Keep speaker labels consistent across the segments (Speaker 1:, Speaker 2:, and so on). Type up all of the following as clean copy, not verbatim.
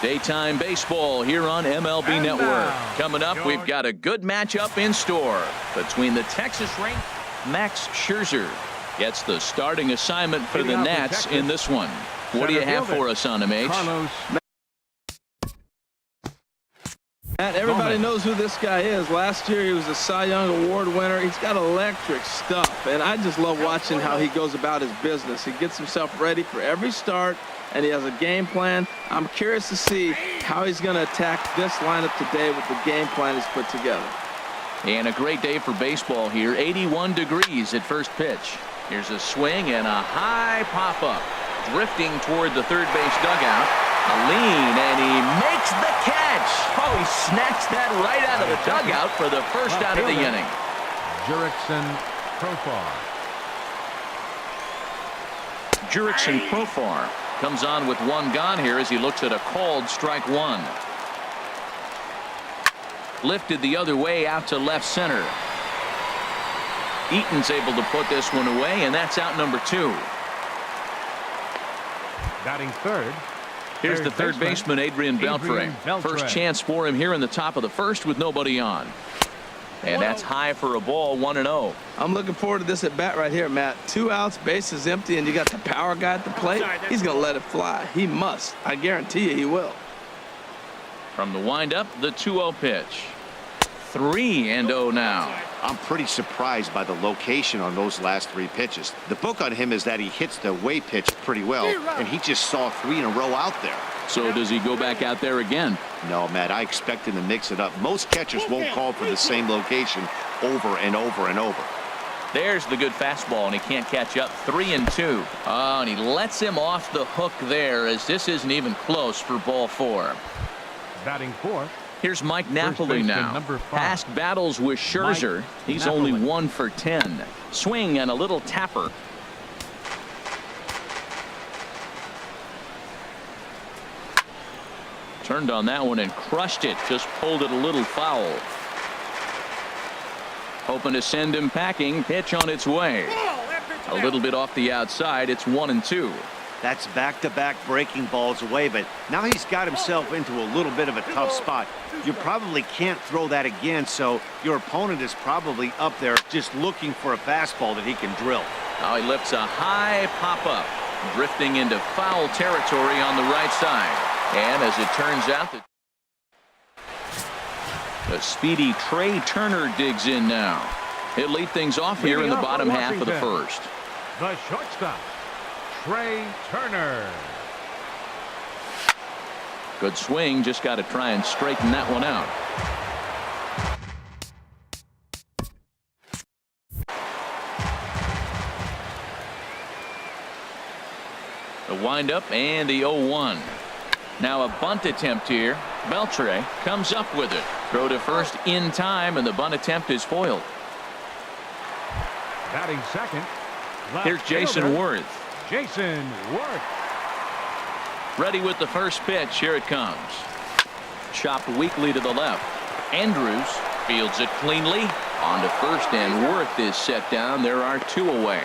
Speaker 1: Daytime baseball here on MLB Network. Coming up, we've got a good matchup in store between the Texas Rangers. Max Scherzer gets the starting assignment for the Nats in this one. What do you have for us on him, H?
Speaker 2: Matt, everybody knows who this guy is. Last year he was a Cy Young Award winner. He's got electric stuff, and I just love watching how he goes about his business. He gets himself ready for every start, and he has a game plan. I'm curious to see how he's going to attack this lineup today with the game plan he's put together.
Speaker 1: And a great day for baseball here. 81 degrees at first pitch. Here's a swing and a high pop-up. Drifting toward the third base dugout. A lean, and he makes the catch. Oh, he snatched that right out of the dugout for the first out of the inning. Jurickson Profar comes on with one gone here as he looks at a called strike one. Lifted the other way out to left center. Eaton's able to put this one away, and that's out number 2.
Speaker 3: Batting third.
Speaker 1: Here's the third baseman, Adrian Beltre. First chance for him here in the top of the first with nobody on. And that's high for a ball, 1-0.
Speaker 2: I'm looking forward to this at bat right here, Matt. 2 outs, bases empty, and you got the power guy at the plate. He's going to let it fly. He must. I guarantee you he will.
Speaker 1: From the windup, the 2-0 pitch. 3-0 now.
Speaker 4: I'm pretty surprised by the location on those last 3 pitches. The book on him is that he hits the way pitch pretty well, and he just saw 3 in a row out there.
Speaker 1: So does he go back out there again?
Speaker 4: No, Matt, I expect him to mix it up. Most catchers won't call for the same location over and over and over.
Speaker 1: There's the good fastball, and he can't catch up. 3-2. Oh, and he lets him off the hook there as this isn't even close for ball 4.
Speaker 3: Batting fourth.
Speaker 1: Here's Mike Napoli now. Past battles with Scherzer. He's only 1 for 10. Swing and a little tapper. Turned on that one and crushed it. Just pulled it a little foul. Hoping to send him packing. Pitch on its way. A little bit off the outside. It's 1-2.
Speaker 4: That's back-to-back breaking balls away, but now he's got himself into a little bit of a tough spot. You probably can't throw that again, so your opponent is probably up there just looking for a fastball that he can drill.
Speaker 1: Now he lifts a high pop-up, drifting into foul territory on the right side. And as it turns out, the speedy Trey Turner digs in now. He'll lead things off here in the bottom half of the first.
Speaker 3: The shortstop, Trey Turner.
Speaker 1: Good swing, just got to try and straighten that one out. The windup and the 0-1. Now a bunt attempt here. Beltre comes up with it. Throw to first in time, and the bunt attempt is foiled.
Speaker 3: Batting second.
Speaker 1: Here's Jason Worth.
Speaker 3: Jason Worth.
Speaker 1: Ready with the first pitch. Here it comes. Chopped weakly to the left. Andrews fields it cleanly. On to first, and Worth is set down. There are 2 away.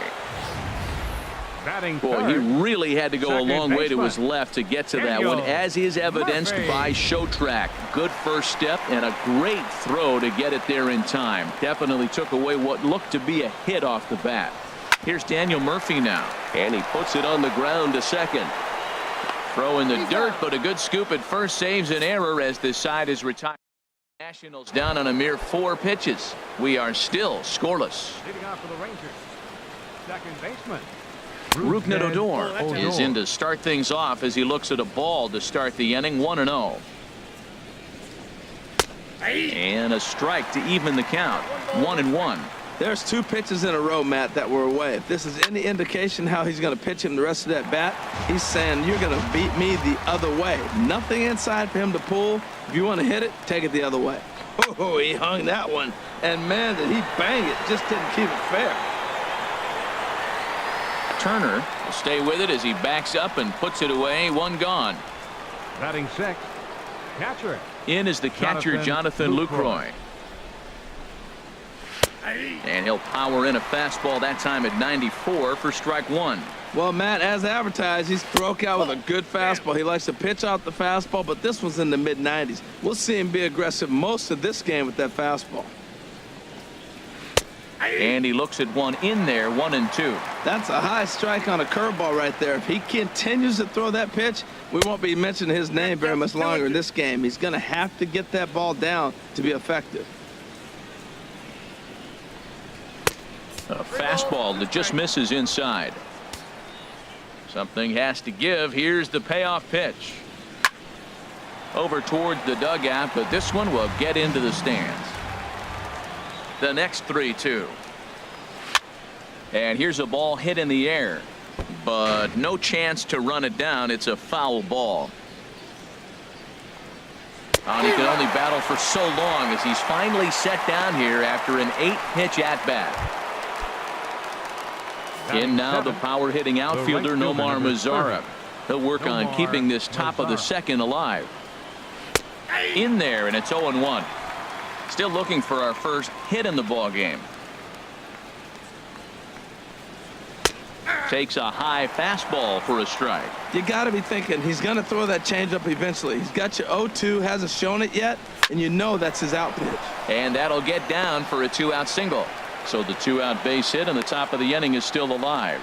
Speaker 3: Batting
Speaker 1: Boy,
Speaker 3: third.
Speaker 1: he really had to go a long way to his left to get to that one, as is evidenced by Showtrack. Good first step and a great throw to get it there in time. Definitely took away what looked to be a hit off the bat. Here's Daniel Murphy now, and he puts it on the ground to second. Throw in the dirt, but a good scoop at first saves an error as this side is retired. Nationals down on a mere 4 pitches. We are still scoreless.
Speaker 3: Leading off for the Rangers, second baseman
Speaker 1: Rougned Odor is in to start things off as he looks at a ball to start the inning. 1-0. And a strike to even the count. 1-1.
Speaker 2: There's 2 pitches in a row, Matt, that were away. If this is any indication how he's going to pitch him the rest of that bat, he's saying you're going to beat me the other way. Nothing inside for him to pull. If you want to hit it, take it the other way. Oh, he hung that one. And, man, did he bang it. Just didn't keep it fair.
Speaker 1: Turner will stay with it as he backs up and puts it away. 1 gone.
Speaker 3: Batting sixth, catcher.
Speaker 1: In is the catcher, Jonathan Lucroy. And he'll power in a fastball that time at 94 for strike one.
Speaker 2: Well, Matt, as advertised, he's broke out with a good fastball. He likes to pitch out the fastball, but this one's in the mid-90s. We'll see him be aggressive most of this game with that fastball.
Speaker 1: And he looks at one in there, 1-2.
Speaker 2: That's a high strike on a curveball right there. If he continues to throw that pitch, we won't be mentioning his name very much longer in this game. He's going to have to get that ball down to be effective.
Speaker 1: A fastball that just misses inside. Something has to give. Here's the payoff pitch. Over towards the dugout, but this one will get into the stands. The next 3-2. And here's a ball hit in the air, but no chance to run it down. It's a foul ball. And he can only battle for so long as he's finally set down here after an 8-pitch at-bat. In now the power-hitting outfielder Nomar Mazara. He'll work on keeping this top of the second alive. In there, and it's 0-1. Still looking for our first hit in the ball game. Takes a high fastball for a strike.
Speaker 2: You got to be thinking he's going to throw that changeup eventually. He's got you 0-2, hasn't shown it yet, and you know that's his out pitch.
Speaker 1: And that'll get down for a 2-out single. So the 2-out base hit and the top of the inning is still alive.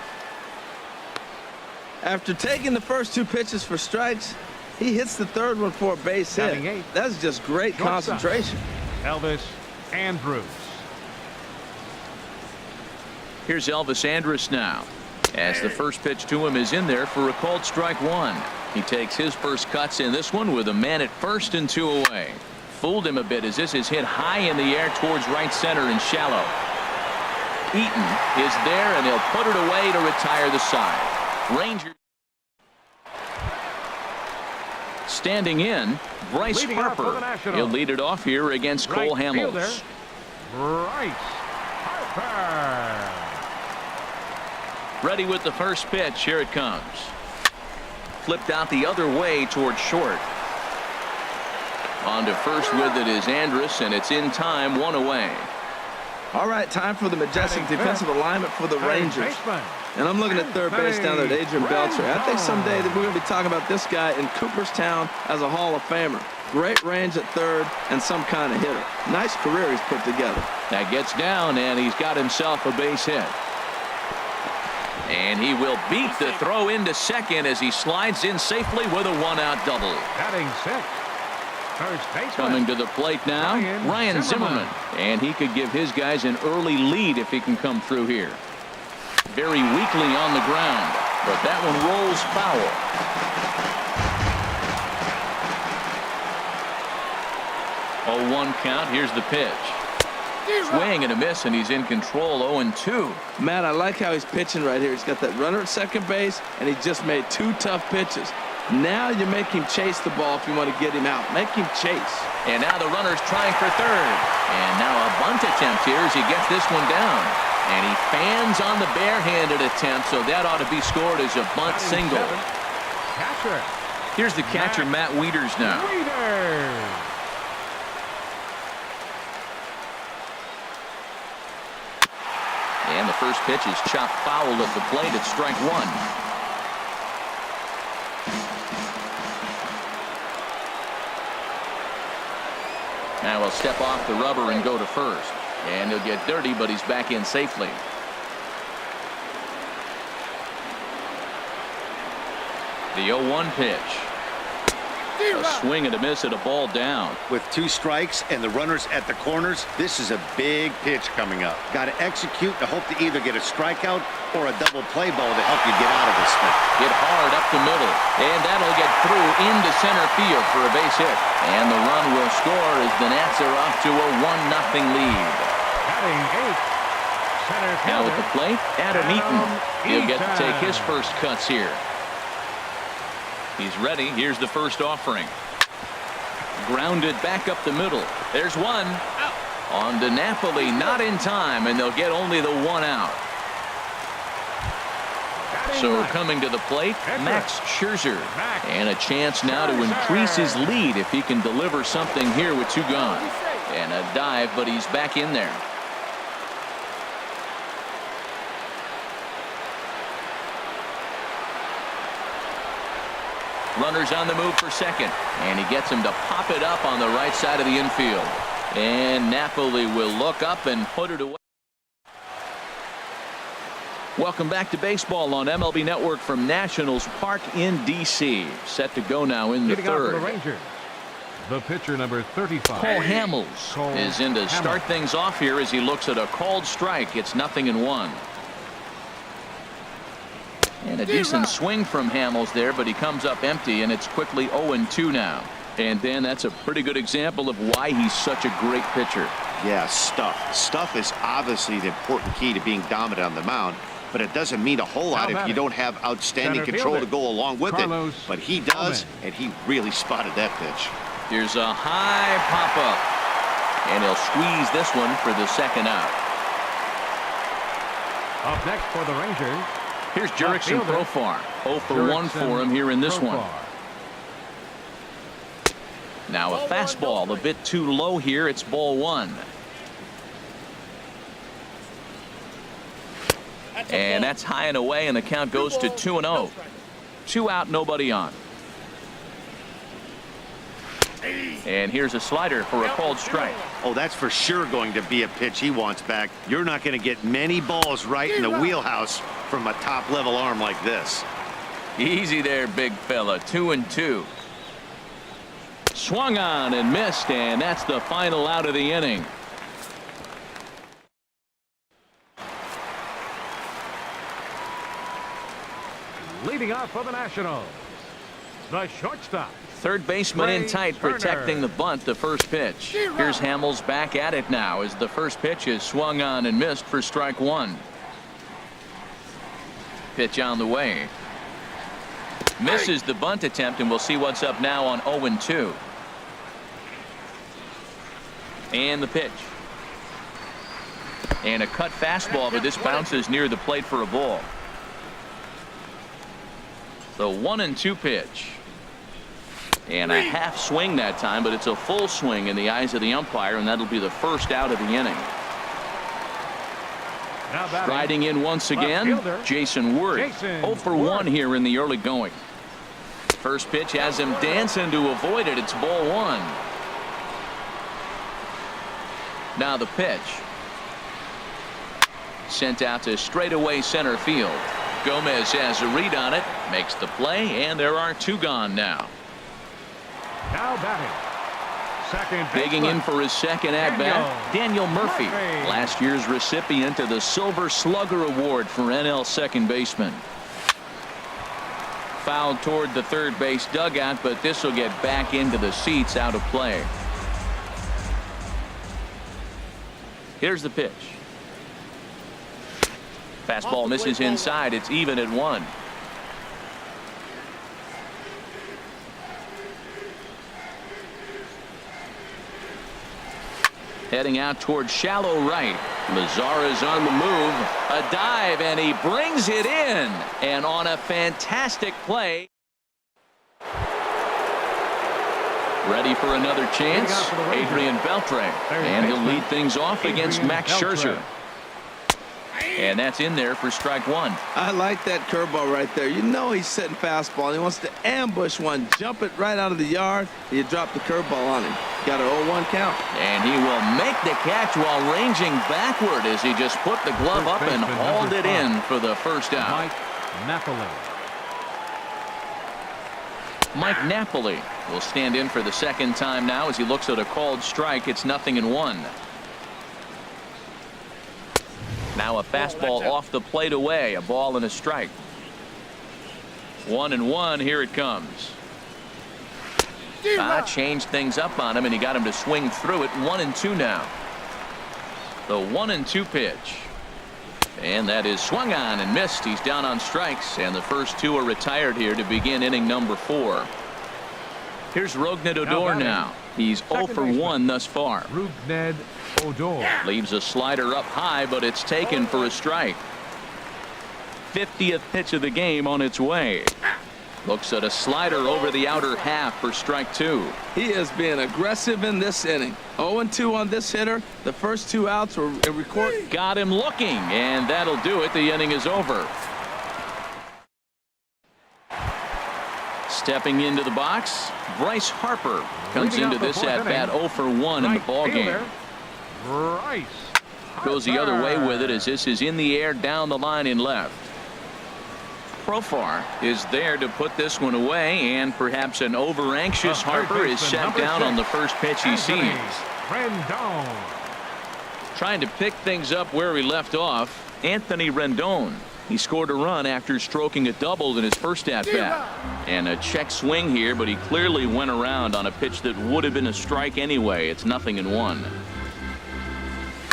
Speaker 2: After taking the first 2 pitches for strikes, he hits the third one for a base hit. That's just great concentration.
Speaker 3: Elvis Andrus.
Speaker 1: Here's Elvis Andrus now, as the first pitch to him is in there for a called strike one. He takes his first cuts in this one with a man at first and 2 away. Fooled him a bit as this is hit high in the air towards right center and shallow. Eaton is there, and he'll put it away to retire the side. Rangers standing in, Bryce Harper. He'll lead it off here against Cole Hamels.
Speaker 3: Bryce Harper.
Speaker 1: Ready with the first pitch. Here it comes. Flipped out the other way towards short. On to first with it is Andrus, and it's in time, 1 away.
Speaker 2: All right, time for the majestic defensive alignment for the Rangers. And I'm looking at third base down there at Adrian Beltre. I think someday that we're going to be talking about this guy in Cooperstown as a Hall of Famer. Great range at third and some kind of hitter. Nice career he's put together.
Speaker 1: That gets down, and he's got himself a base hit. And he will beat the throw into second as he slides in safely with a 1-out double.
Speaker 3: Batting sixth. First baseman.
Speaker 1: Coming to the plate now, Ryan Zimmerman. And he could give his guys an early lead if he can come through here. Very weakly on the ground, but that one rolls foul. Oh, 1 count. Here's the pitch. Swing and a miss, and he's in control. 0-2.
Speaker 2: Matt, I like how he's pitching right here. He's got that runner at second base, and he just made 2 tough pitches. Now you make him chase the ball if you want to get him out. Make him chase.
Speaker 1: And now the runner's trying for third. And now a bunt attempt here as he gets this one down. And he fans on the barehanded attempt, so that ought to be scored as a bunt single.
Speaker 3: Catcher.
Speaker 1: Here's the catcher, Matt Wieters now. And the first pitch is chopped foul at the plate at strike one. Now he'll step off the rubber and go to first. And he'll get dirty, but he's back in safely. The 0-1 pitch. A swing and a miss at a ball down.
Speaker 4: With 2 strikes and the runners at the corners, this is a big pitch coming up. Got to execute to hope to either get a strikeout or a double play ball to help you get out of this spot.
Speaker 1: Hit hard up the middle, and that'll get through into center field for a base hit. And the run will score as the Nats are off to a 1-0 lead. Now at the plate, Adam Eaton. He'll get to take his first cuts here. He's ready. Here's the first offering. Grounded back up the middle. There's one. On to Napoli, not in time, and they'll get only the 1 out. So coming to the plate, Max Scherzer. And a chance now to increase his lead if he can deliver something here with 2 gone. And a dive, but he's back in there. Runners on the move for second, and he gets him to pop it up on the right side of the infield. And Napoli will look up and put it away. Welcome back to baseball on MLB Network from Nationals Park in D.C. Set to go now in the
Speaker 3: Leading off for
Speaker 1: third.
Speaker 3: the Rangers, the pitcher number 35.
Speaker 1: Cole Hamels is in to start things off here as he looks at a called strike. It's 0-1. And a decent swing from Hamels there, but he comes up empty, and it's quickly 0-2 now. And then that's a pretty good example of why he's such a great pitcher.
Speaker 4: Yeah, stuff. Stuff is obviously the important key to being dominant on the mound, but it doesn't mean a whole lot if you don't have outstanding control to go along with it. But he does, and he really spotted that pitch.
Speaker 1: Here's a high pop-up, and he'll squeeze this one for the second out.
Speaker 3: Up next for the Rangers,
Speaker 1: Here's Jurickson Profar. 0 for 1 for him here in this one. Now a fastball a bit too low here. It's ball 1. And that's high and away, and the count goes to 2-0. 2 out, nobody on. And here's a slider for a called strike.
Speaker 4: Oh, that's for sure going to be a pitch he wants back. You're not going to get many balls right in the wheelhouse from a top-level arm like this.
Speaker 1: Easy there, big fella. 2-2. Swung on and missed, and that's the final out of the inning.
Speaker 3: Leading off for the Nationals, the shortstop.
Speaker 1: Third baseman in tight, protecting the bunt. The first pitch. Here's Hamels back at it now as the first pitch is swung on and missed for strike 1. Pitch on the way. Misses the bunt attempt, and we'll see what's up now on 0-2. And the pitch. And a cut fastball, but this bounces near the plate for a ball. The 1-2 pitch. And a half swing that time, but it's a full swing in the eyes of the umpire, and that'll be the first out of the inning. Striding in once again, Jason Worth. 0 for 1 here in the early going. First pitch has him dancing to avoid it. It's ball 1. Now the pitch. Sent out to straightaway center field. Gomez has a read on it, makes the play, and there are 2 gone now.
Speaker 3: Now batting, second
Speaker 1: Digging in for his second at-bat, Daniel Murphy, last year's recipient of the Silver Slugger Award for NL second baseman. Fouled toward the third base dugout, but this will get back into the seats, out of play. Here's the pitch. Fastball misses inside. It's even at 1. Heading out towards shallow right. Mazara's on the move. A dive, and he brings it in. And on a fantastic play. Ready for another chance. Adrian Beltre. And he'll lead things off against Max Scherzer. And that's in there for strike 1.
Speaker 2: I like that curveball right there. You know he's setting fastball, and he wants to ambush one, jump it right out of the yard. You drop the curveball on him. Got an 0-1 count.
Speaker 1: And he will make the catch while ranging backward as he just put the glove up and hauled it in for the first out.
Speaker 3: Mike Napoli.
Speaker 1: Mike Napoli will stand in for the second time now as he looks at a called strike. It's 0-1. Now a fastball off the plate away, a ball and a strike. 1-1. Here it comes. Changed things up on him, and he got him to swing through it. 1-2 now. The 1-2 pitch. And that is swung on and missed. He's down on strikes, and the first 2 are retired here to begin inning number 4. Here's Rougned Odor now. He's 0 for 1 thus far.
Speaker 3: Rougned Odor.
Speaker 1: Leaves a slider up high, but it's taken for a strike. 50th pitch of the game on its way. Looks at a slider over the outer half for strike 2.
Speaker 2: He is being aggressive in this inning. 0-2 on this hitter. The first 2 outs were recorded.
Speaker 1: Got him looking, and that'll do it. The inning is over. Stepping into the box, Bryce Harper comes
Speaker 3: Leading
Speaker 1: into
Speaker 3: off the
Speaker 1: this
Speaker 3: fourth
Speaker 1: at-bat
Speaker 3: inning,
Speaker 1: 0 for 1 in the ball game.
Speaker 3: Bryce
Speaker 1: Goes the other way with it
Speaker 3: Harper.
Speaker 1: as this is in the air down the line in left. Profar is there to put this one away, and perhaps an over-anxious
Speaker 3: The third
Speaker 1: Harper is
Speaker 3: baseman,
Speaker 1: set
Speaker 3: number
Speaker 1: down on the
Speaker 3: 6,
Speaker 1: first pitch he
Speaker 3: Anthony
Speaker 1: sees.
Speaker 3: Rendon.
Speaker 1: Trying to pick things up where he left off, Anthony Rendon. He scored a run after stroking a double in his first at-bat. And a check swing here, but he clearly went around on a pitch that would have been a strike anyway. It's 0-1.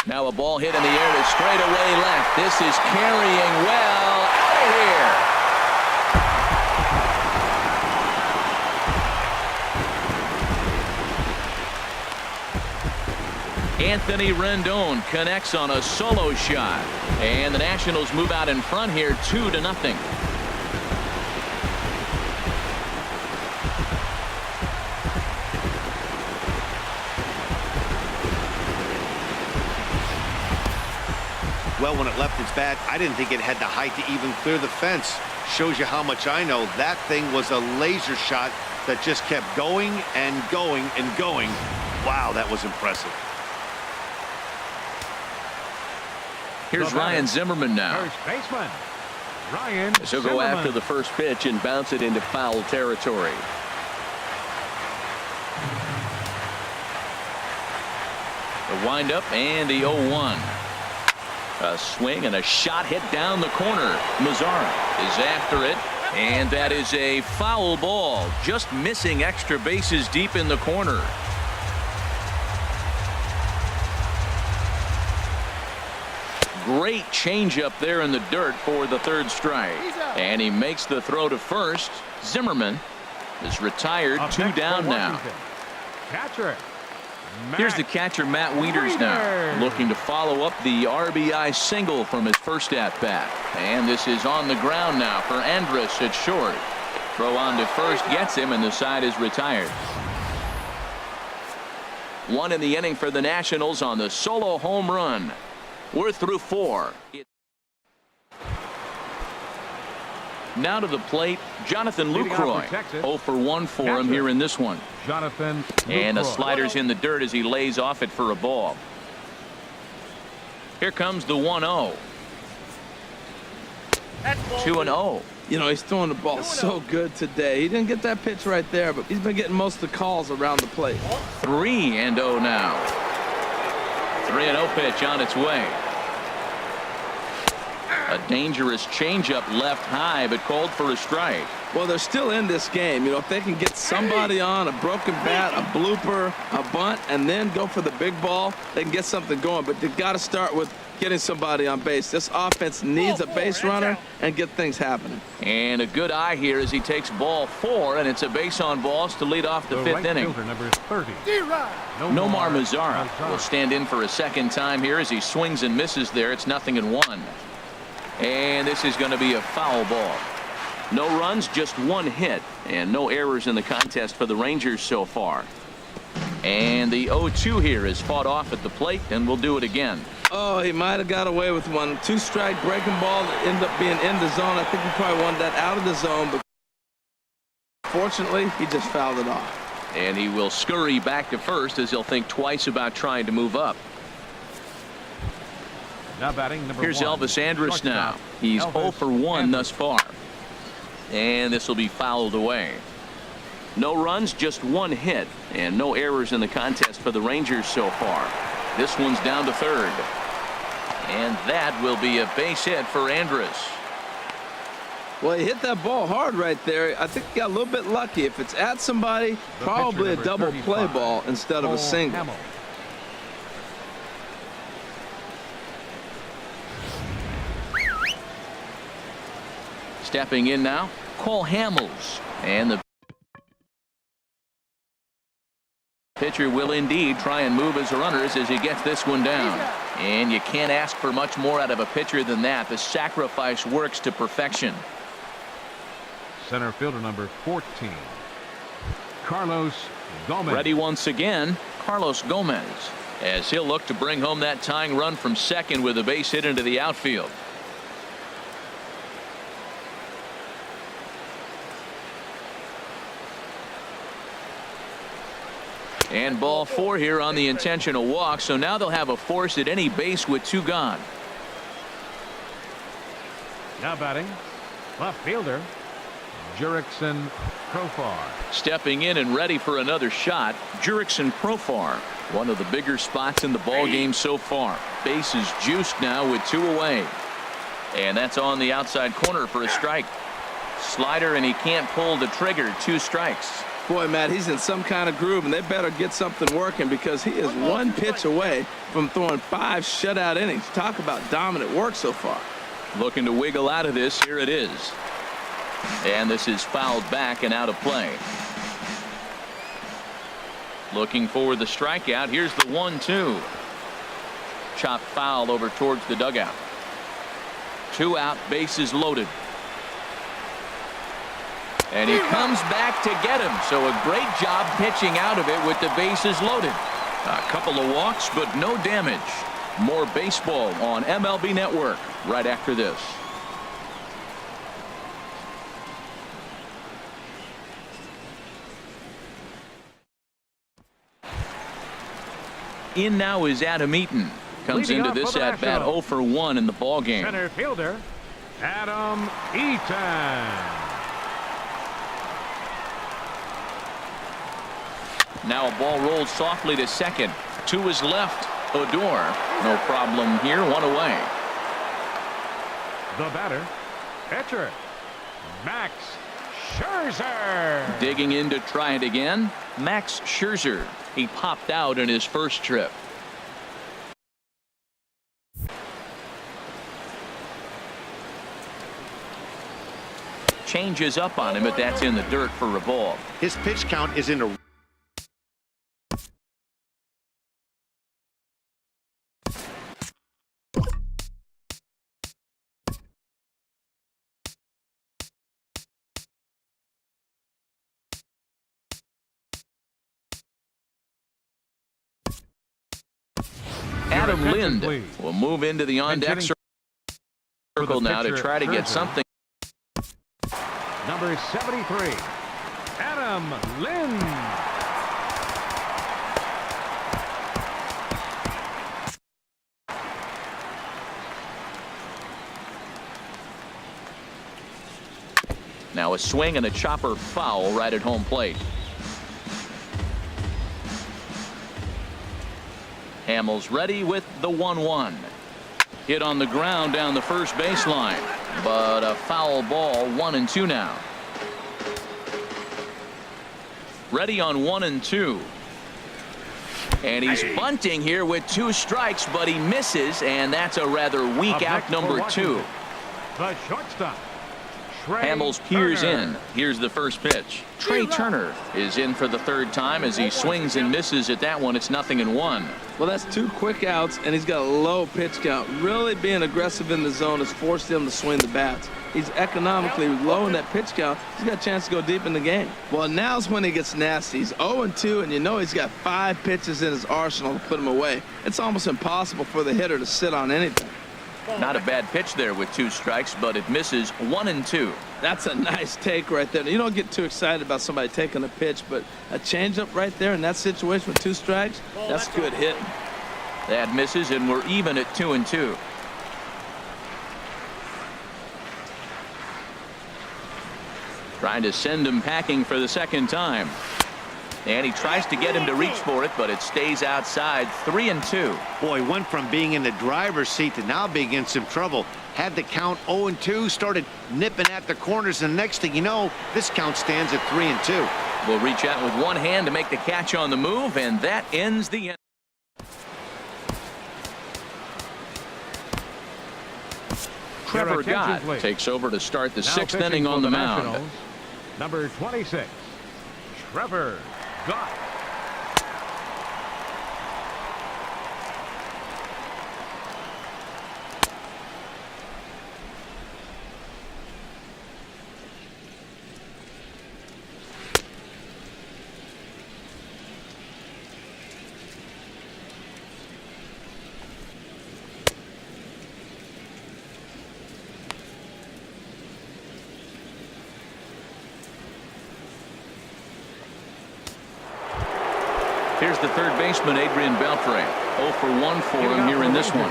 Speaker 1: Now a ball hit in the air to straightaway left. This is carrying well out of here. Anthony Rendon connects on a solo shot, and the Nationals move out in front here 2-0.
Speaker 4: Well, when it left its bat, I didn't think it had the height to even clear the fence. Shows you how much I know. That thing was a laser shot that just kept going and going and going. Wow, that was impressive.
Speaker 1: Here's Ryan Zimmerman now.
Speaker 3: First baseman, Ryan
Speaker 1: So go
Speaker 3: Zimmerman.
Speaker 1: after the first pitch and bounce it into foul territory. The windup and the 0-1. A swing and a shot hit down the corner. Mazzara is after it, and that is a foul ball, just missing extra bases deep in the corner. Great changeup there in the dirt for the third strike, and he makes the throw to first. Zimmerman is retired.
Speaker 3: Up
Speaker 1: 2
Speaker 3: next
Speaker 1: down
Speaker 3: for
Speaker 1: now.
Speaker 3: Washington, catcher.
Speaker 1: Here's the catcher, Matt Wieters, now
Speaker 3: Wieters.
Speaker 1: looking to follow up the RBI single from his first at-bat. And this is on the ground now for Andrus at short. Throw on to first gets him, and the side is retired. 1 in the inning for the Nationals on the solo home run. We're through 4. Now to the plate, Jonathan
Speaker 3: Leading off
Speaker 1: Lucroy.
Speaker 3: for Texas,
Speaker 1: 0 for 1 for him
Speaker 3: catcher.
Speaker 1: here in this one.
Speaker 3: Jonathan
Speaker 1: And the
Speaker 3: Lucroy.
Speaker 1: slider's in the dirt as he lays off it for a ball. Here comes the 1-0. 2-0.
Speaker 2: You know, he's throwing the ball so good today. He didn't get that pitch right there, but he's been getting most of the calls around the plate.
Speaker 1: 3-0 now. 3-0 pitch on its way. A dangerous changeup left high, but called for a strike.
Speaker 2: Well, they're still in this game. You know, if they can get somebody on, a broken bat, a blooper, a bunt, and then go for the big ball, they can get something going. But they've got to start with getting somebody on base. This offense needs a base runner and get things happening.
Speaker 1: And a good eye here as he takes ball 4, and it's a base on balls to lead off the 5th
Speaker 3: right
Speaker 1: inning.
Speaker 3: fielder, number 30.
Speaker 1: Nomar Mazzara will stand in for a second time here as he swings and misses there. It's 0-1. And this is going to be a foul ball. No runs, just 1 hit, and no errors in the contest for the Rangers so far. And the 0-2 here is fought off at the plate, and we'll do it again.
Speaker 2: Oh, he might have got away with one. 2-strike breaking ball that ended up being in the zone. I think he probably wanted that out of the zone, but fortunately, he just fouled it off.
Speaker 1: And he will scurry back to first as he'll think twice about trying to move up.
Speaker 3: Now batting number
Speaker 1: Here's
Speaker 3: 1.
Speaker 1: Elvis Andrus now.
Speaker 3: Shortstop,
Speaker 1: He's
Speaker 3: Elvis
Speaker 1: 0 for 1
Speaker 3: Andrus.
Speaker 1: thus far. And this will be fouled away. No runs, just 1 hit, and no errors in the contest for the Rangers so far. This one's down to third. And that will be a base hit for Andrus.
Speaker 2: Well, he hit that ball hard right there. I think he got a little bit lucky. If it's at somebody,
Speaker 3: The
Speaker 2: probably a
Speaker 3: pitcher,
Speaker 2: double
Speaker 3: number
Speaker 2: play
Speaker 3: 35,
Speaker 2: ball instead of a
Speaker 3: Cole
Speaker 2: single.
Speaker 3: Hamill.
Speaker 1: Stepping in now, Cole Hamels. And the pitcher will indeed try and move his runners as he gets this one down. And you can't ask for much more out of a pitcher than that. The sacrifice works to perfection.
Speaker 3: Center fielder number 14. Carlos Gomez.
Speaker 1: Ready once again, Carlos Gomez, as he'll look to bring home that tying run from second with a base hit into the outfield. And ball 4 here on the intentional walk. So now they'll have a force at any base with 2 gone.
Speaker 3: Now batting, left fielder, Jurickson Profar.
Speaker 1: Stepping in and ready for another shot, Jurickson Profar. One of the bigger spots in the ball game so far. Base is juiced now with 2 away. And that's on the outside corner for a strike. Slider, and he can't pull the trigger. 2 strikes.
Speaker 2: Boy, Matt, he's in some kind of groove, and they better get something working because he is 1 pitch away from throwing 5 shutout innings. Talk about dominant work so far.
Speaker 1: Looking to wiggle out of this. Here it is. And this is fouled back and out of play. Looking for the strikeout. Here's the 1-2. Chopped foul over towards the dugout. 2 out, bases loaded. And he comes back to get him. So a great job pitching out of it with the bases loaded. A couple of walks, but no damage. More baseball on MLB Network right after this. In now is Adam Eaton. Comes
Speaker 3: Leading
Speaker 1: into
Speaker 3: off
Speaker 1: this
Speaker 3: for the
Speaker 1: at bat 0 for 1 in the ball game.
Speaker 3: Center fielder, Adam Eaton.
Speaker 1: Now a ball rolled softly to second. 2 is left. Odor, no problem here. 1 away.
Speaker 3: The batter, pitcher, Max Scherzer.
Speaker 1: Digging in to try it again. Max Scherzer. He popped out in his first trip. Changes up on him, but that's in the dirt for a ball.
Speaker 4: His pitch count is in a
Speaker 1: Adam
Speaker 3: attention,
Speaker 1: Lind
Speaker 3: please.
Speaker 1: will move into the on-deck circle now to
Speaker 3: pitcher,
Speaker 1: try to get
Speaker 3: Scherzer.
Speaker 1: something.
Speaker 3: Number 73, Adam Lind.
Speaker 1: Now a swing and a chopper foul right at home plate. Hamels ready with the 1-1. Hit on the ground down the first baseline, but a foul ball. 1-2 now. Ready on 1-2. And he's bunting here with 2 strikes, but he misses, and that's a rather weak
Speaker 3: Up
Speaker 1: out
Speaker 3: next
Speaker 1: number
Speaker 3: for
Speaker 1: 2.
Speaker 3: The shortstop, Trey
Speaker 1: Hamels peers
Speaker 3: Turner.
Speaker 1: in. Here's the first pitch. Trey Turner is in for the 3rd time as he swings and misses at that one. It's 0-1.
Speaker 2: Well, that's 2 quick outs, and he's got a low pitch count. Really being aggressive in the zone has forced him to swing the bats. He's economically low in that pitch count. He's got a chance to go deep in the game. Well, now's when he gets nasty. He's 0-2, and you know he's got 5 pitches in his arsenal to put him away. It's almost impossible for the hitter to sit on anything.
Speaker 1: Not a bad pitch there with 2 strikes, but it misses. 1-2.
Speaker 2: That's a nice take right there. You don't get too excited about somebody taking a pitch, but a changeup right there in that situation with 2 strikes, that's good hitting.
Speaker 1: That misses, and we're even at 2-2. Trying to send him packing for the 2nd time. And he tries to get him to reach for it, but it stays outside. 3-2.
Speaker 4: boy, went from being in the driver's seat to now being in some trouble. Had the count 0-2, started nipping at the corners, and the next thing you know, this count stands at 3-2.
Speaker 1: Will reach out with one hand to make the catch on the move, and that ends the inning. Trevor Gott takes over to start the 6th inning on the mound.
Speaker 3: Nationals, number 26, Trevor Gott.
Speaker 1: Here's the third baseman, Adrian Beltre. 0 for 1 for him here in this one.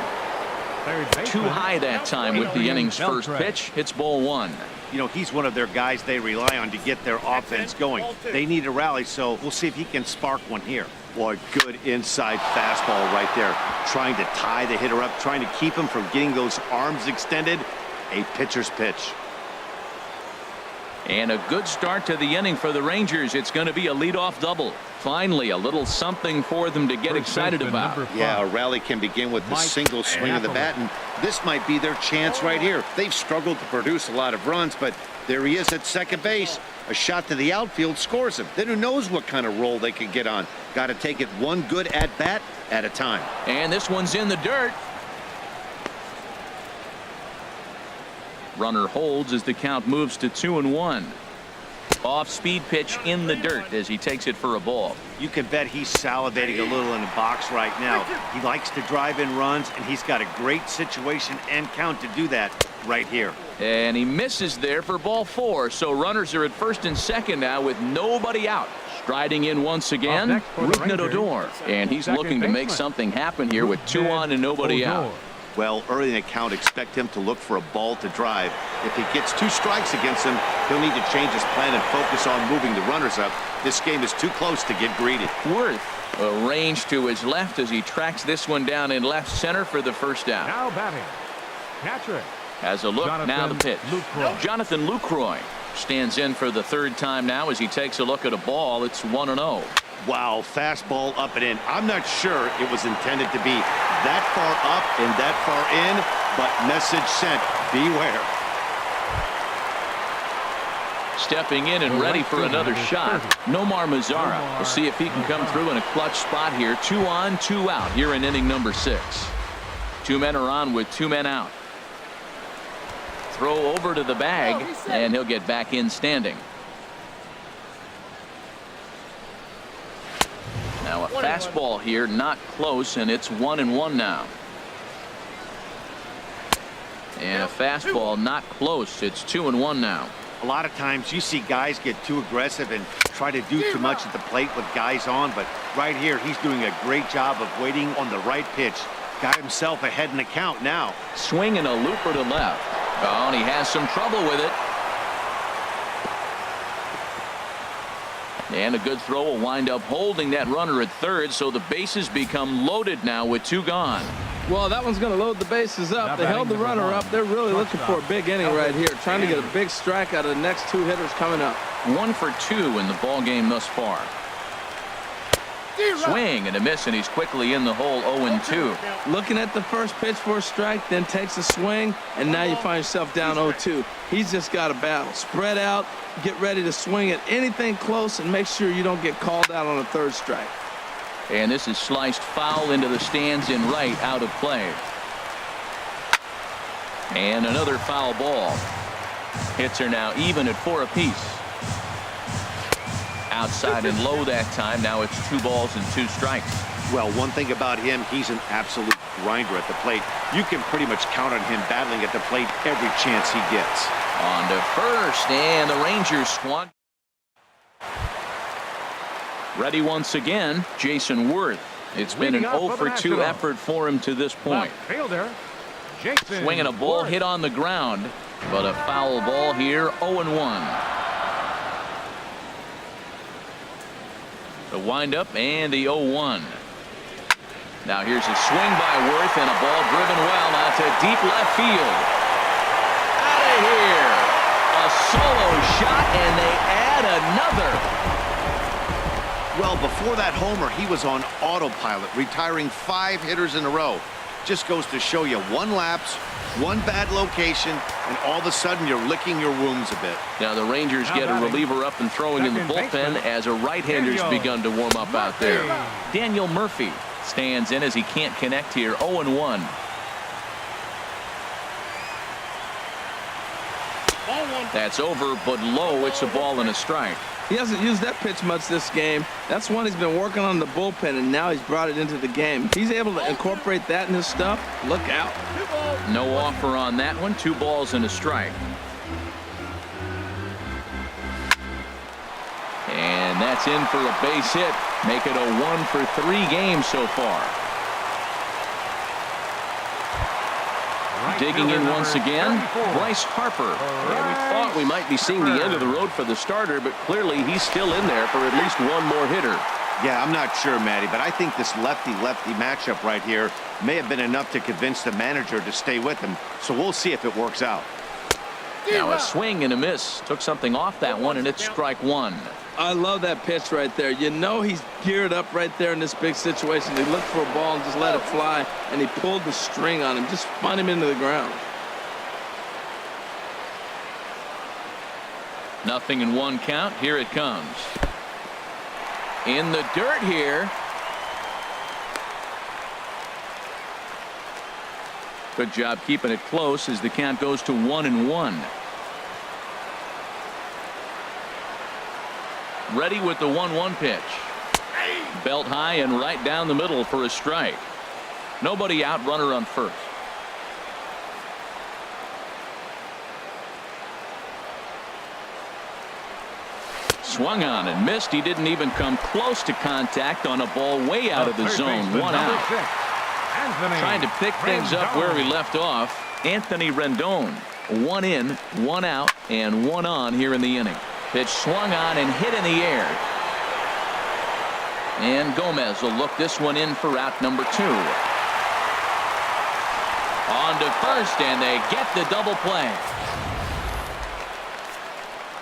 Speaker 1: Too high that time with the inning's first pitch. It's ball 1.
Speaker 4: You know, he's one of their guys they rely on to get their offense going. They need a rally, so we'll see if he can spark one here. Boy, good inside fastball right there. Trying to tie the hitter up, trying to keep him from getting those arms extended. A pitcher's pitch.
Speaker 1: And a good start to the inning for the Rangers. It's going to be a leadoff double. Finally, a little something for them to get excited about.
Speaker 4: Yeah, a rally can begin with the single swing of the bat, and this might be their chance right here. They've struggled to produce a lot of runs, but there he is at second base. A shot to the outfield scores him. Then who knows what kind of roll they could get on. Got to take it one good at-bat at a time.
Speaker 1: And this one's in the dirt. Runner holds as the count moves to 2-1. Off-speed pitch in the dirt as he takes it for a ball.
Speaker 4: You can bet he's salivating a little in the box right now. He likes to drive in runs, and he's got a great situation and count to do that right here.
Speaker 1: And he misses there for ball 4. So runners are at first and second now with nobody out. Striding in once again, Rougned Odor. And he's looking to make something happen here with 2 on and nobody out.
Speaker 4: Well, early in the count, expect him to look for a ball to drive. If he gets 2 strikes against him, he'll need to change his plan and focus on moving the runners up. This game is too close to get greedy.
Speaker 1: Worth a range to his left as he tracks this one down in left center for the first out.
Speaker 3: Now batting, catcher.
Speaker 1: Has a look, now the pitch. Jonathan Lucroy stands in for the 3rd time now as he takes a look at a ball. It's 1-0.
Speaker 4: Wow, fastball up and in. I'm not sure it was intended to be that far up and that far in, but message sent, beware.
Speaker 1: Stepping in and ready for another shot, Nomar Mazara. We'll see if he can come through in a clutch spot here. 2 on, 2 out here in inning number 6. 2 men are on with 2 men out. Throw over to the bag, and he'll get back in standing. Now a fastball here, not close, and it's 1-1 now. And a fastball not close. It's 2-1 now.
Speaker 4: A lot of times you see guys get too aggressive and try to do too much at the plate with guys on, but right here he's doing a great job of waiting on the right pitch. Got himself ahead in the count now.
Speaker 1: Swing and a looper to left. Oh, and he has some trouble with it. And a good throw will wind up holding that runner at third, so the bases become loaded now with 2 gone.
Speaker 2: Well, that one's going to load the bases up. They held the runner up. They're really looking for a big inning right here, trying to get a big strike out of the next 2 hitters coming up.
Speaker 1: 1 for 2 in the ball game thus far. Swing and a miss, and he's quickly in the hole. 0-2.
Speaker 2: Looking at the first pitch for a strike, then takes a swing, and now you find yourself down 0-2. He's just got a battle. Spread out, get ready to swing at anything close, and make sure you don't get called out on a 3rd strike.
Speaker 1: And this is sliced foul into the stands in right, out of play. And another foul ball. Hits are now even at 4 apiece. Outside and low that time. Now it's 2 balls and 2 strikes.
Speaker 4: Well, one thing about him, he's an absolute grinder at the plate. You can pretty much count on him battling at the plate every chance he gets.
Speaker 1: On to first, and the Rangers squad. Ready once again, Jason Worth. It's been an 0 for 2 effort for him to this point.
Speaker 3: Fielder, Jason
Speaker 1: Swinging a ball hit on the ground, but a foul ball here. 0-1. The windup and the 0-1. Now here's a swing by Worth and a ball driven well out to deep left field. Out of here. A solo shot, and they add another.
Speaker 4: Well, before that homer, he was on autopilot, retiring 5 hitters in a row. Just goes to show you 1 lapse, 1 bad location, and all of a sudden you're licking your wounds a bit.
Speaker 1: Now the Rangers get a reliever up and throwing in the bullpen as a right-hander's begun to warm up out there. Daniel Murphy stands in as he can't connect here. 0-1. That's over, but low. It's a ball and a strike.
Speaker 2: He hasn't used that pitch much this game. That's one he's been working on the bullpen, and now he's brought it into the game. If he's able to incorporate that in his stuff, look out.
Speaker 1: No offer on that one. 2 balls and a strike. And that's in for a base hit. Make it a 1-for-3 game so far. Digging in once again, Bryce Harper.
Speaker 5: Yeah, we thought we might be seeing the end of the road for the starter, but clearly he's still in there for at least one more hitter.
Speaker 4: Yeah, I'm not sure, Matty, but I think this lefty-lefty matchup right here may have been enough to convince the manager to stay with him. So we'll see if it works out.
Speaker 1: Now a swing and a miss. Took something off that one, and it's strike one.
Speaker 2: I love that pitch right there. You know he's geared up right there in this big situation. He looked for a ball and just let it fly, and he pulled the string on him. Just spun him into the ground.
Speaker 1: 0-1 count. Here it comes. In the dirt here. Good job keeping it close as the count goes to 1-1. Ready with the 1-1 pitch. Belt high and right down the middle for a strike. Nobody out, runner on first. Swung on and missed. He didn't even come close to contact on a ball way out of the zone. One out. Trying to pick things up where we left off. Anthony Rendon. One in, one out, and one on here in the inning. Pitch swung on and hit in the air. And Gomez will look this one in for out number 2. On to first, and they get the double play.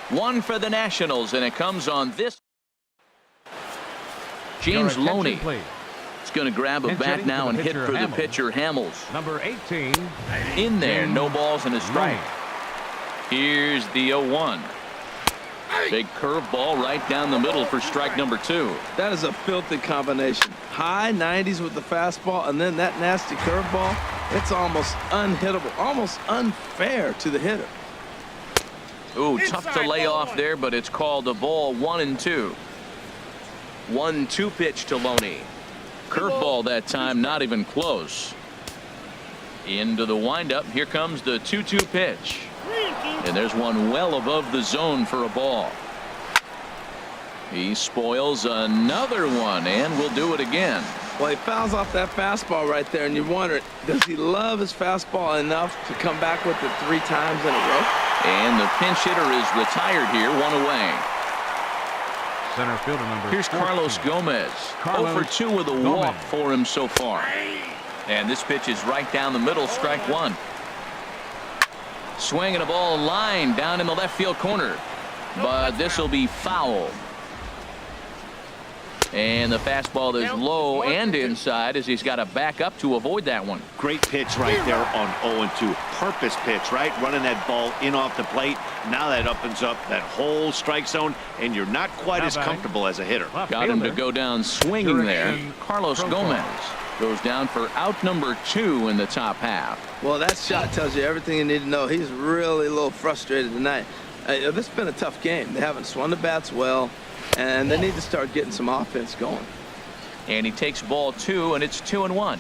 Speaker 1: One for the Nationals, and it comes on this. James Loney is going to grab a bat now and hit for the pitcher Hamels.
Speaker 3: Number 18.
Speaker 1: In there, no balls and a strike. Here's the 0-1. Big curveball right down the middle for strike number 2.
Speaker 2: That is a filthy combination. High 90s with the fastball, and then that nasty curveball. It's almost unhittable, almost unfair to the hitter.
Speaker 1: Ooh, tough to lay off there, but it's called a ball. 1-2. 1-2 pitch to Loney. Curveball that time, not even close. Into the windup. Here comes the 2-2 pitch. And there's one well above the zone for a ball. He spoils another one and will do it again.
Speaker 2: Well, he fouls off that fastball right there, and you wonder, does he love his fastball enough to come back with it 3 times in a row?
Speaker 1: And the pinch hitter is retired here, one away.
Speaker 3: Center fielder number.
Speaker 1: Here's Carlos Gomez. 0 for 2 with a walk for him so far. And this pitch is right down the middle, strike 1. Swinging a ball line down in the left field corner. But this will be foul. And the fastball is low and inside as he's got to back up to avoid that one.
Speaker 4: Great pitch right there on 0-2. Purpose pitch, right? Running that ball in off the plate. Now that opens up that whole strike zone, and you're not quite as comfortable as a hitter.
Speaker 1: Got him to go down swinging there. Carlos Gomez goes down for out number 2 in the top half.
Speaker 2: Well, that shot tells you everything you need to know. He's really a little frustrated tonight. This has been a tough game. They haven't swung the bats well, and they need to start getting some offense going.
Speaker 1: And he takes ball 2, and it's 2-1.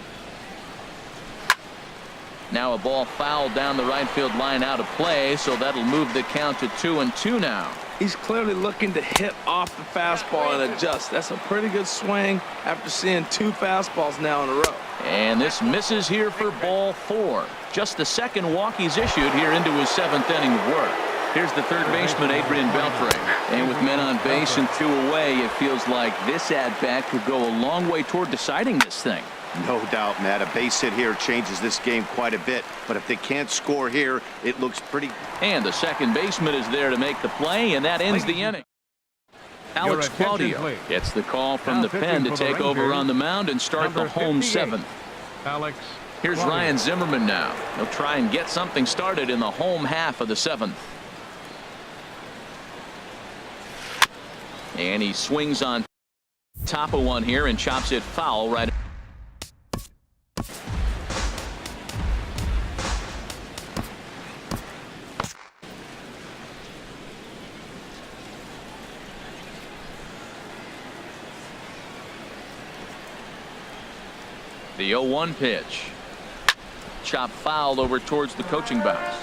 Speaker 1: Now a ball fouled down the right field line out of play, so that'll move the count to 2-2 now.
Speaker 2: He's clearly looking to hit off the fastball and adjust. That's a pretty good swing after seeing 2 fastballs now in a row.
Speaker 1: And this misses here for ball 4. Just the second walk he's issued here into his 7th inning of work. Here's the third baseman, Adrian Beltre. And with men on base and 2 away, it feels like this at-bat could go a long way toward deciding this thing.
Speaker 4: No doubt, Matt. A base hit here changes this game quite a bit. But if they can't score here, it looks pretty.
Speaker 1: And the second baseman is there to make the play, and that ends the inning. Alex Claudio gets the call from the pen to take over on the mound and start the home 7th.
Speaker 3: Alex.
Speaker 1: Here's Ryan Zimmerman now. He'll try and get something started in the home half of the 7th. And he swings on top of one here and chops it foul right. The 0-1 pitch. Chop fouled over towards the coaching box.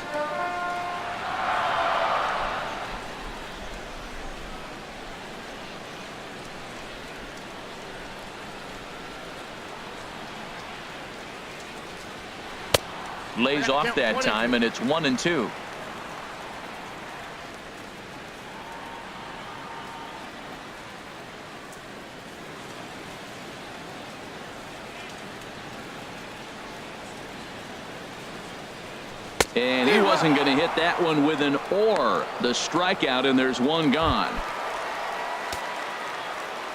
Speaker 1: Lays off that time, and it's 1-2. And he wasn't going to hit that one with an or. The strikeout, and there's one gone.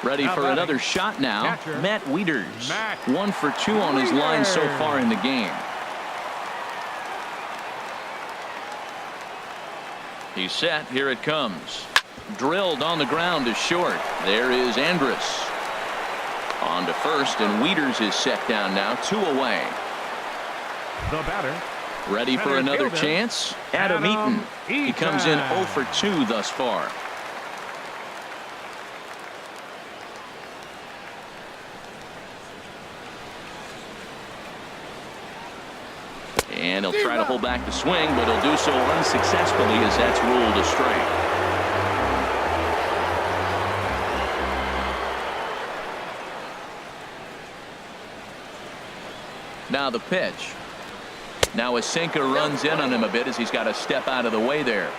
Speaker 1: Ready for another shot now. Matt Wieters. 1 for 2 on his line so far in the game. He's set. Here it comes. Drilled on the ground to short. There is Andrus. On to first, and Wieters is set down now. 2 away.
Speaker 3: The batter.
Speaker 1: Ready for another chance? Adam Eaton. He comes in 0 for 2 thus far. And he'll try to hold back the swing, but he'll do so unsuccessfully as that's ruled a strike. Now the pitch. Now a sinker runs in on him a bit as he's got to step out of the way there.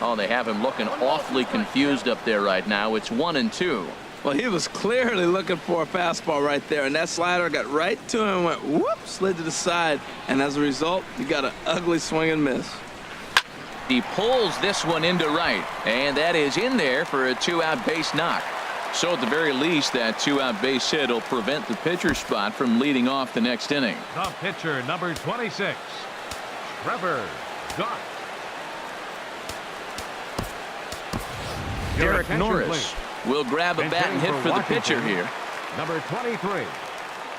Speaker 1: Oh, they have him looking awfully confused up there right now. It's 1-2.
Speaker 2: Well, he was clearly looking for a fastball right there, and that slider got right to him and went whoop, slid to the side, and as a result, you got an ugly swing and miss.
Speaker 1: He pulls this one into right, and that is in there for a 2-out base knock. So at the very least, that 2-out base hit will prevent the pitcher spot from leading off the next inning.
Speaker 3: The pitcher, number 26, Trevor Gott.
Speaker 1: Derek Norris will grab a bat and hit for the pitcher here.
Speaker 3: Number 23,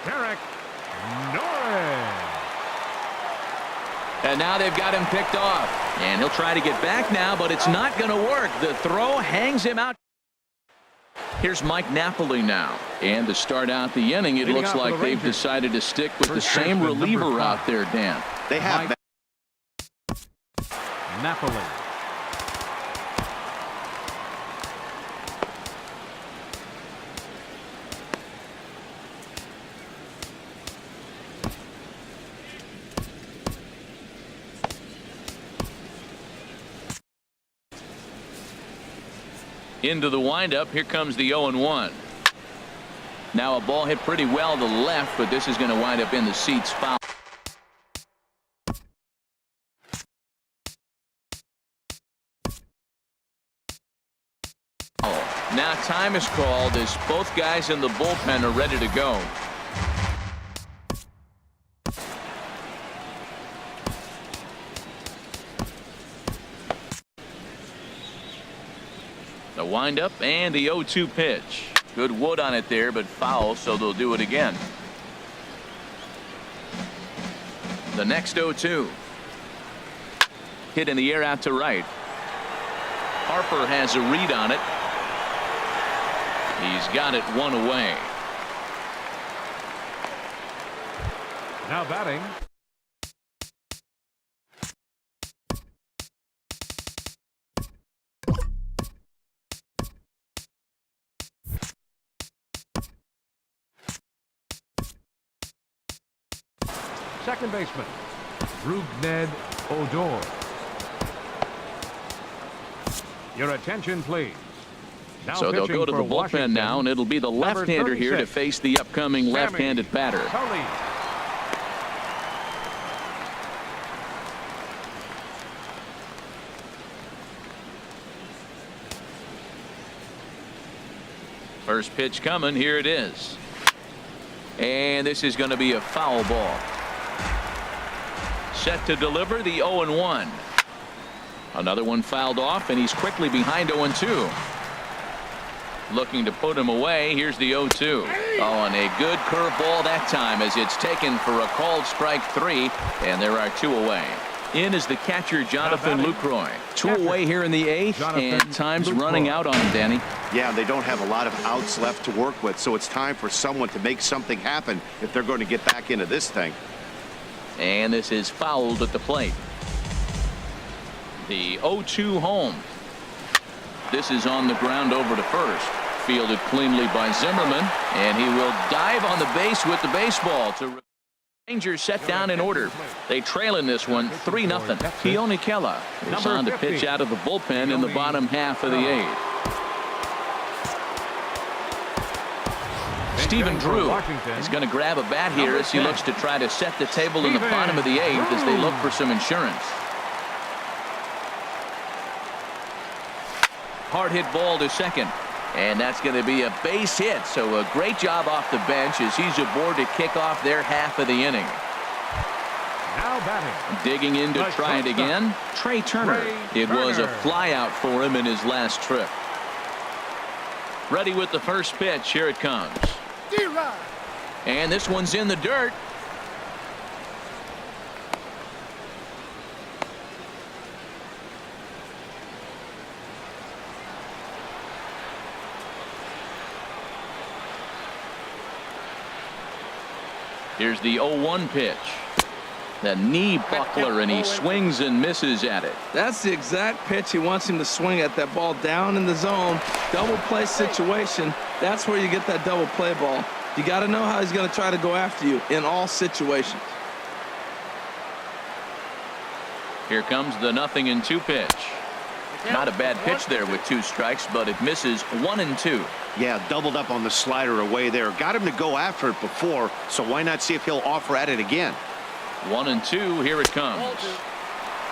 Speaker 3: Derek Norris.
Speaker 1: And now they've got him picked off. And he'll try to get back now, but it's not going to work. The throw hangs him out. Here's Mike Napoli now. And to start out the inning, it looks like they've decided to stick with the same reliever out there, Dan.
Speaker 4: They have
Speaker 3: Napoli.
Speaker 1: Into the windup. Here comes the 0-1. Now a ball hit pretty well to the left, but this is going to wind up in the seats foul. Now time is called as both guys in the bullpen are ready to go. The windup and the 0-2 pitch. Good wood on it there, but foul, so they'll do it again. The next 0-2. Hit in the air out to right. Harper has a read on it. He's got it 1 away.
Speaker 3: Now batting. Second baseman, Rougned Odor. Your attention, please. Now
Speaker 1: so they'll go to the bullpen
Speaker 3: Washington,
Speaker 1: now, and it'll be the left-hander here to face the upcoming left-handed batter.
Speaker 3: Tully.
Speaker 1: First pitch coming. Here it is. And this is going to be a foul ball. Set to deliver the 0-1. Another one fouled off, and he's quickly behind 0-2. Looking to put him away. Here's the 0-2. Oh, and a good curveball that time as it's taken for a called strike 3, and there are 2 away. In is the catcher, Jonathan Lucroy. 2 away here in the 8th, and time's running out on him, Danny.
Speaker 4: Yeah, they don't have a lot of outs left to work with, so it's time for someone to make something happen if they're going to get back into this thing.
Speaker 1: And this is fouled at the plate. The 0-2 home. This is on the ground over to first. Fielded cleanly by Zimmerman, and he will dive on the base with the baseball. To Rangers set down in order. They trail in this one 3-0. Keone Kela is on to pitch out of the bullpen in the bottom half of the eighth. Stephen Drew is going to grab a bat here as he looks to try to set the table in the bottom of the eighth as they look for some insurance. Hard hit ball to second. And that's going to be a base hit. So a great job off the bench as he's aboard to kick off their half of the inning.
Speaker 3: Now batting.
Speaker 1: Digging in to try it again. Trey Turner. It was a fly out for him in his last trip. Ready with the first pitch. Here it comes. And this one's in the dirt. Here's the 0-1 pitch. The knee buckler, and he swings and misses at it.
Speaker 2: That's the exact pitch he wants him to swing at. That ball down in the zone. Double play situation. That's where you get that double play ball. You got to know how he's going to try to go after you in all situations.
Speaker 1: Here comes the 0-2 pitch. Not a bad pitch there with 2 strikes, but it misses 1-2.
Speaker 4: Yeah, doubled up on the slider away there. Got him to go after it before, so why not see if he'll offer at it again?
Speaker 1: 1-2. Here it comes.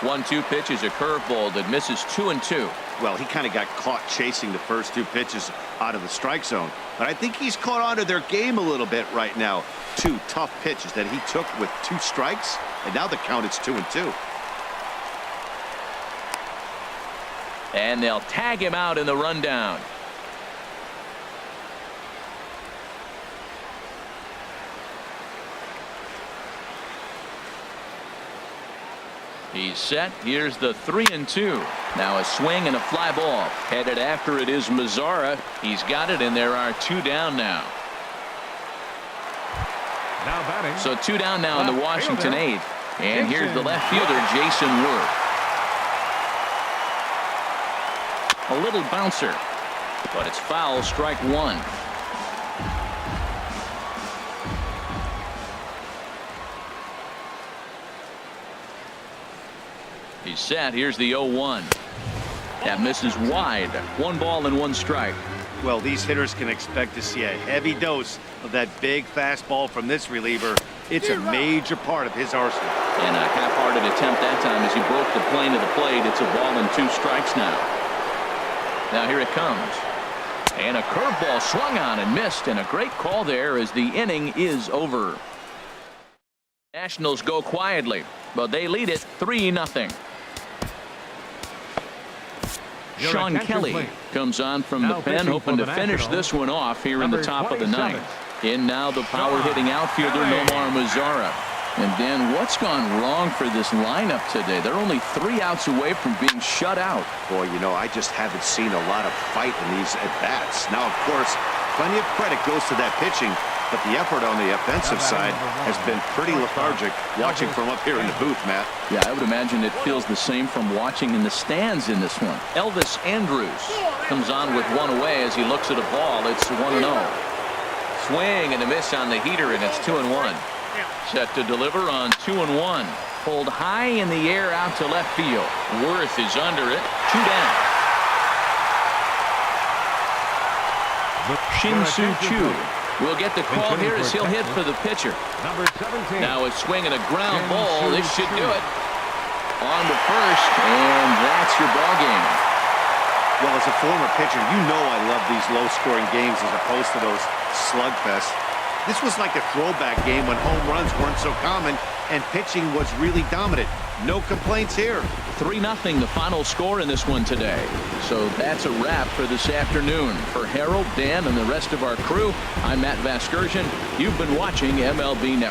Speaker 1: 1-2 pitch is a curveball that misses 2-2.
Speaker 4: Well, he kind of got caught chasing the first 2 pitches out of the strike zone. But I think he's caught on to their game a little bit right now. 2 tough pitches that he took with 2 strikes, and now the count is 2-2.
Speaker 1: And they'll tag him out in the rundown. He's set. Here's the 3-2. Now a swing and a fly ball. Headed after it is Mazzara. He's got it, and there are 2 down now.
Speaker 3: Now batting.
Speaker 1: So 2 down now in the Washington 8th. And here's the left fielder, Jason Worth. A little bouncer, but it's foul. Strike 1. He's set. Here's the 0-1. That misses wide. 1 ball and 1 strike.
Speaker 4: Well, these hitters can expect to see a heavy dose of that big fastball from this reliever. It's a major part of his arsenal.
Speaker 1: And a half-hearted attempt that time as he broke the plane of the plate. It's a ball and 2 strikes now. Now here it comes. And a curveball swung on and missed, and a great call there as the inning is over. Nationals go quietly, but they lead it 3-0. Sean Kelly comes on from the pen, hoping to finish this one off here in the top of the 9th. In now the power hitting outfielder Nomar Mazzara. And Dan, what's gone wrong for this lineup today? They're only 3 outs away from being shut out.
Speaker 4: Boy, you know, I just haven't seen a lot of fight in these at-bats. Now, of course, plenty of credit goes to that pitching, but the effort on the offensive side has been pretty lethargic watching from up here in the booth, Matt.
Speaker 1: Yeah, I would imagine it feels the same from watching in the stands in this one. Elvis Andrus comes on with 1 away as he looks at a ball. It's 1-0. Swing and a miss on the heater, and it's 2-1. Set to deliver on 2-1. Pulled high in the air out to left field. Worth is under it. 2 down. Shin-Soo Choo will get the call here as he'll hit for the pitcher.
Speaker 3: Number 17.
Speaker 1: Now a swing and a ground ball. This should do it. On to first, and that's your ball game.
Speaker 4: Well, as a former pitcher, you know I love these low-scoring games as opposed to those slugfests. This was like a throwback game when home runs weren't so common and pitching was really dominant. No complaints here.
Speaker 1: 3-0 the final score in this one today. So that's a wrap for this afternoon. For Harold, Dan, and the rest of our crew, I'm Matt Vasgersian. You've been watching MLB Network.